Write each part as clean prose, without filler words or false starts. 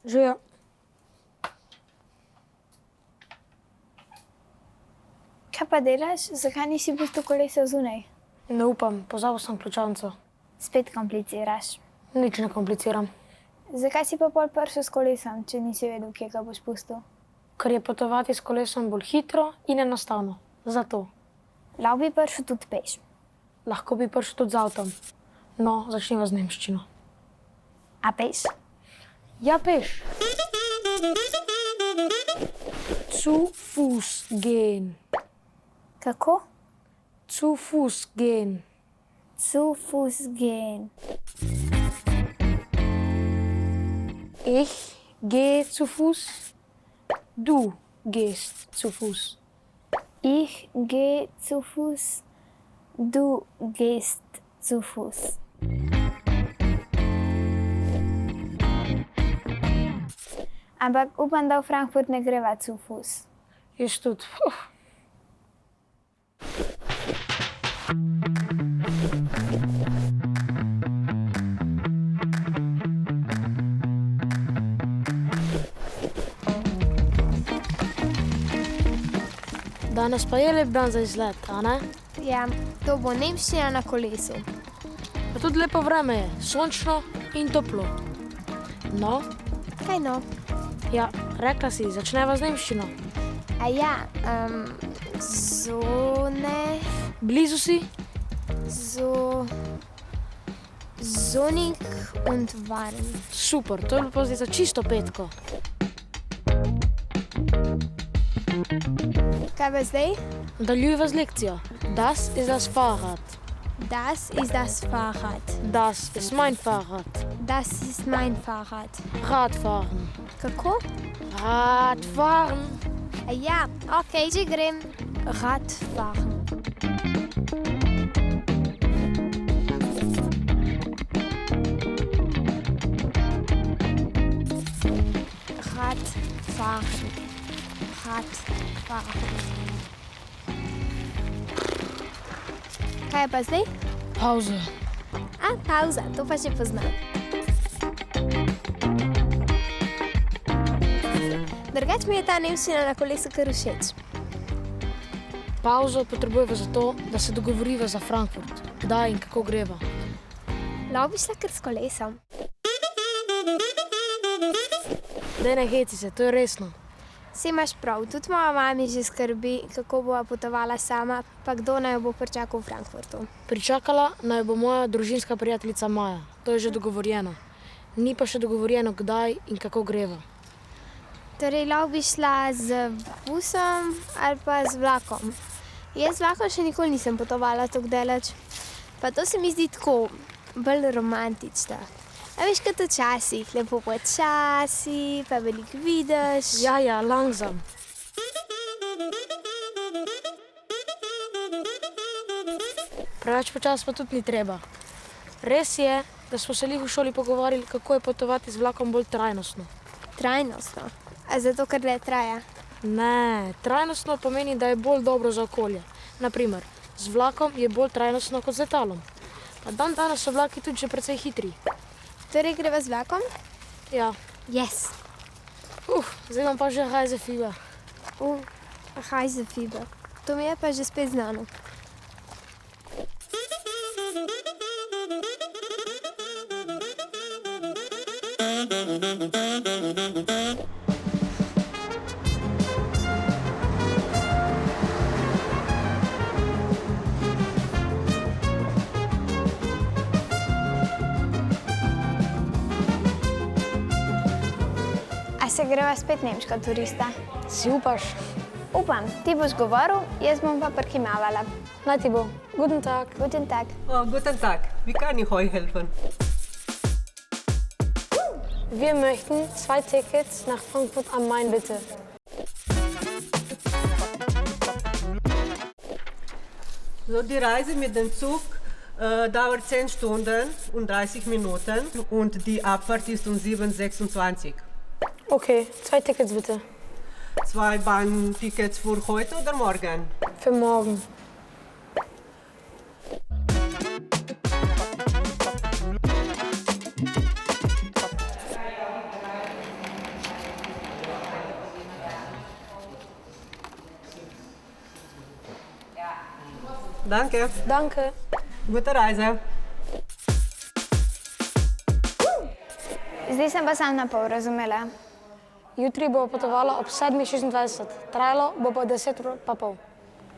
Živijo. Kaj pa delaš? Zakaj nisi pustil kolesa zunaj? Ne upam, pozabil sem ključavnico. Spet kompliciraš. Nič ne kompliciram. Zakaj si pa pol prišel s kolesom, če nisi vedel, kje ga boš pustil? Ker je potovati s kolesom bolj hitro in enostavno. Zato. Lahko bi prišel tudi peš. Lahko bi prišel tudi z avtom. No, začnimo z nemščino. A peš? Ja, peš. Zu Fuß gehen. Kako? Zu Fuß gehen. Zu Fuß gehen. Ich gehe zu Fuß. Du gehst zu Fuß. Ich gehe zu Fuß. Du gehst zu Fuß. Ampak upam, da v Frankfurt ne greva zu Fuß. Jaz tudi. Danes pa je lep dan za izlet, a ne? Ja, to bo nemščina na kolesu. Pa tudi lepo vreme je, sončno in toplo. No, Kaj no? ja, rekla si, začneva z nemščino. A ja, Sonne, Blizu si? Sonnig und warm. Super, to je bilo pa zdaj za čisto petko. Kaj pa zdaj? Nadaljujeva z lekcijo. Das ist das Fahrrad. Das ist das Fahrrad. Das ist mein Fahrrad. Das ist mein Fahrrad. Radfahren. Kako? Radfahren. A ja, okej, že grem. Radfahren. Radfahren. Radfahren. Kaj je pa zdaj? Pause. A, pauza, to pa še poznam. Drugač mi je ta nemščina na kolesu kar všeč. Pauzo potrebujeva zato, da se dogovoriva za Frankfurt. Kdaj in kako greva. Lahko bi šla kar s kolesom. Daj ne heci se, to je resno. Saj imaš prav, tudi moja mami že skrbi, kako bova potovala sama, pa kdo naj jo bo pričakal v Frankfurtu. Pričakala naj bo moja družinska prijateljica Maja. To je že dogovorjeno. Ni pa še dogovorjeno, kdaj in kako greva. Torej, lahko bi šla z busom ali pa z vlakom. Jaz z vlakom še nikoli nisem potovala tako daleč. Pa to se mi zdi tako bolj romantično. A veš, kot včasih, lepo počasi, pa veliko vidiš. Ja, langsam. Preveč počasi pa tudi ni treba. Res je, da smo se lih v šoli pogovarjali, kako je potovati z vlakom bolj trajnostno. Trajnostno? A zato, ker le traja? Ne, trajnostno pomeni, da je bolj dobro za okolje. Naprimer, z vlakom je bolj trajnostno kot z letalom. Pa danes so vlaki tudi že precej hitri. Torej greva z vlakom? Ja. Yes. Zdaj imam pa že Reisefieber. Reisefieber. To mi je pa že spet znano. A se greva spet nemška turista? Si upaš? Upam, ti boš govoril, jaz bom pa prkimavala. Naj ti bo. Guten Tag. Guten Tag. Oh, guten Tag. Wie kann ich euch helfen? Wir möchten 2 Tickets nach Frankfurt am Main, bitte. So, die Reise mit dem Zug dauert 10 Stunden und 30 Minuten und die Abfahrt ist um 7:26 Uhr. Okay, 2 Tickets bitte. 2 Bahntickets für heute oder morgen? Für morgen. Danke. Danke. Gute Reise. Zdaj sem pa sam na pol razumela. Jutri bo potovala ob 7:26, trajalo bo pa 10 ur pa pol.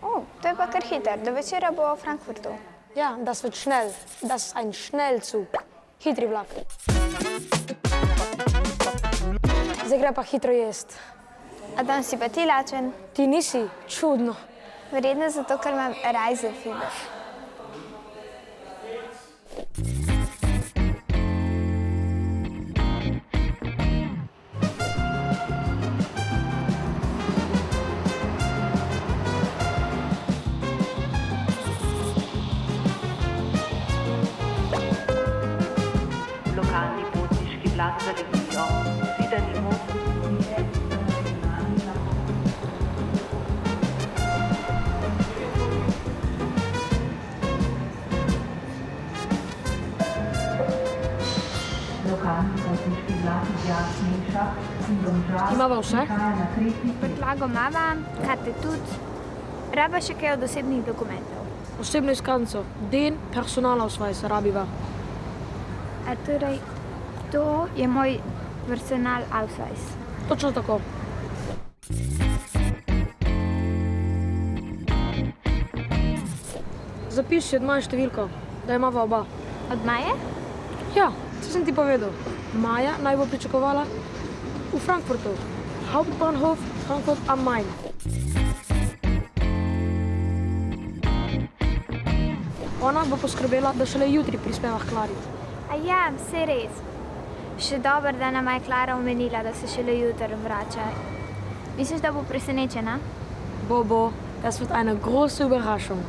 O, to je pa kar hiter, do večera bo v Frankfurtu. Ja, das wird schnell. Das ist ein Schnellzug. Hitri vlak. Zdaj gre pa hitro jest. A dan si pa ti lačen? Ti nisi? Čudno. Verjetno zato, ker imam Reisefieber. Lokalni potniški vlak za Litvijo. Videni most. Lokalni potniški vlak iz Jasniša in Domžal. Imava vse? Prtlago mava, karte tudi. Raba še kaj od osebnih dokumentov. Osebno izkaznico, den personalausweis rabiva. A torej, to je moj Personalausweis. Točno tako. Zapiši od Maje številko, da imava oba. Od Maje? Ja, to sem ti povedal. Maja naj bo pričakovala v Frankfurtu. Hauptbahnhof Frankfurt am Main. Ona bo poskrbela, da šele jutri prispeva h Klari. A ja, vse res. Še dobro, da nama je Klara omenila, da se šele jutri vrača. Misliš, da bo presenečena? Bobo, das wird eine große Überraschung.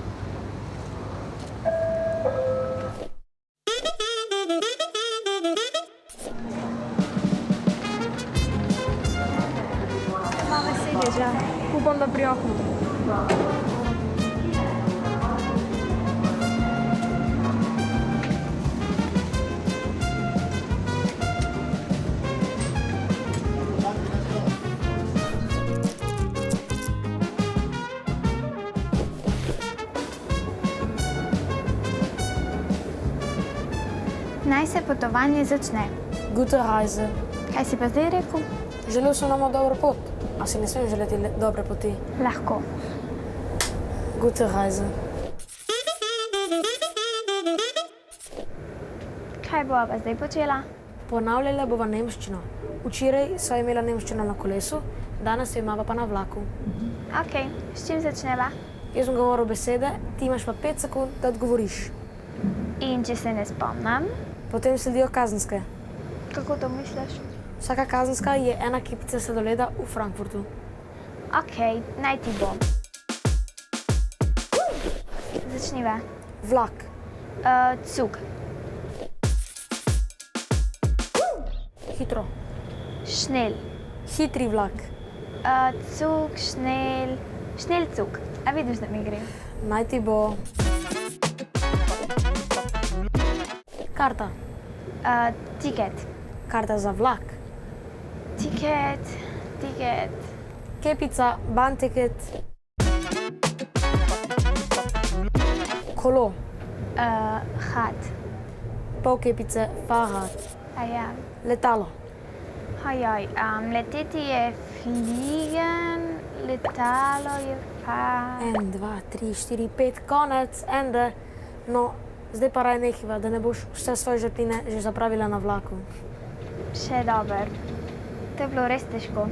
Mama sedeža. Upam, da prijatno. Naj se potovanje začne. Gute Reise. Kaj si pa zdaj rekel? Želel sem nama dobro pot, a si ne smem želeti dobre poti. Lahko. Gute Reise. Kaj bova pa zdaj počela? Ponavljala bova nemščino. Včeraj sva imela nemščino na kolesu, danes jo imava pa na vlaku. Ok, s čim začneva? Jaz sem govoril besede, ti imaš pa 5 sekund, da odgovoriš. In če se ne spomnim, Potem sledijo kazenske. kako to misliš? Vsaka kazenska je ena kipica sladoleda v Frankfurtu. Ok, naj ti bo. Začniva. Vlak, Cug. hitro. Schnell. Hitri vlak, Cug, schnell. Schnellzug. A vidiš, da mi gre? naj ti bo. Karta, Tiket. karta za vlak. Tiket. Kepica, bahnticket. Kolo, Hat. pol kepice, Fahrrad. A ja. Letalo, Hajaj, leteti je fliegen, letalo je pa... 1, 2, 3, 4, 5, konec, ende. No, zdaj pa raj nehiva, da ne boš vse svoje žepline že zapravila na vlaku. Še dober. To je bilo res težko.